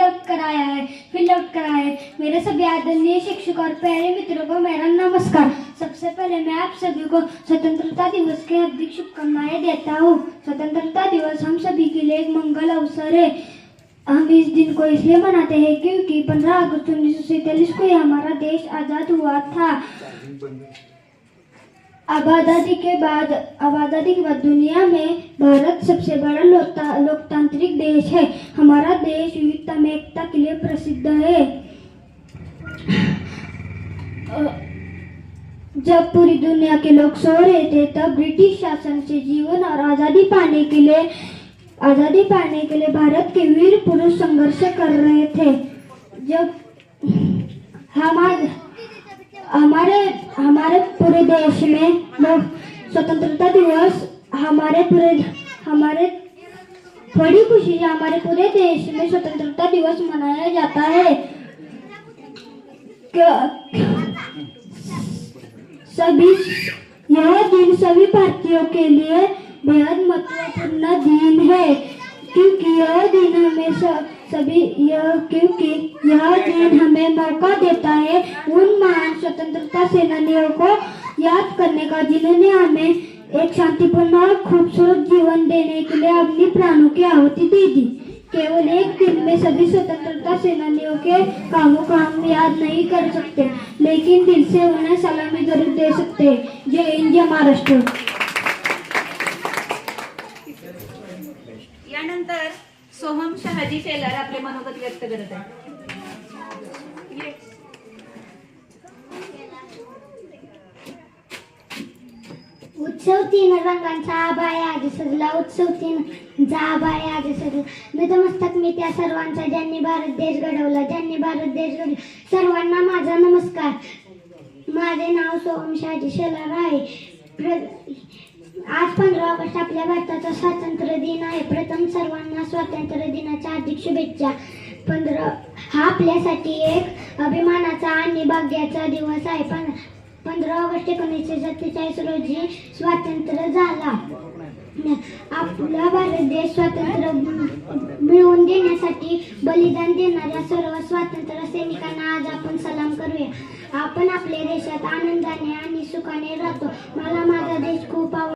लौट कर आया है, फिर लौट कर आया है। मेरे सभी आदरणीय शिक्षक और प्यारे मित्रों को मेरा नमस्कार। सबसे पहले मैं आप सभी को स्वतंत्रता दिवस की हार्दिक शुभकामनाएं देता हूँ। स्वतंत्रता दिवस हम सभी के लिए एक मंगल अवसर है। हम इस दिन को इसलिए मनाते हैं क्योंकि 15 अगस्त 1947 को हमारा देश आजाद हुआ था। आबादी के बाद दुनिया में भारत सबसे बड़ा लोकतांत्रिक देश है। हमारा देश विविधता में एकता के लिए प्रसिद्ध है। जब पूरी दुनिया के लोग सो रहे थे तब ब्रिटिश शासन से जीवन और आजादी पाने के लिए भारत के वीर पुरुष संघर्ष कर रहे थे। जब हमारे पूरे देश में स्वतंत्रता दिवस बड़ी खुशी से हमारे पूरे देश में स्वतंत्रता दिवस मनाया जाता है। यह दिन सभी भारतीयों के लिए बेहद महत्वपूर्ण दिन है क्योंकि यह दिन हमें मौका देता है उन महान स्वतंत्रता सेनानियों को याद करने का जिन्होंने हमें एक शांतिपूर्ण और खूबसूरत जीवन देने के लिए अपनी प्राणों की आहुति दे दी। केवल एक दिन में सभी स्वतंत्रता सेनानियों के कामों को हम याद नहीं कर सकते, लेकिन दिल से उन्हें सलामी जरूर दे सकते हैं। जय हिंद, जय महाराष्ट्र। यानंतर सोहम शहाजी शेलार आपले मनोगत व्यक्त करत आहे। उत्सव तीन रंगांचा आभाळ आज सजला, उत्सव तीन आभाळ आज सजला। नतमस्तक मी त्या सर्वांचा ज्यांनी भारत देश घडवला, सर्वांना माझा नमस्कार। माझे नाव सोहम शहाजी शेलार आहे। आज 15 ऑगस्ट आपल्या भारताचा स्वातंत्र्य दिन आहे। प्रथम सर्वांना स्वातंत्र्य दिनाच्या हार्दिक शुभेच्छा। हा आपल्यासाठी एक अभिमानाचा आणि भाग्याचा दिवस आहे। 15 ऑगस्ट 1947 रोजी स्वातंत्र्य झाला। आपला भारत देश स्वातंत्र्य मिळवून देण्यासाठी बलिदान देणाऱ्या सर्व स्वातंत्र्य सैनिकांना आज आपण सलाम करूया। आपण आपल्या देशात आनंदाने आणि सुखाने राहतो। मला माझा देश खूप आवडतो।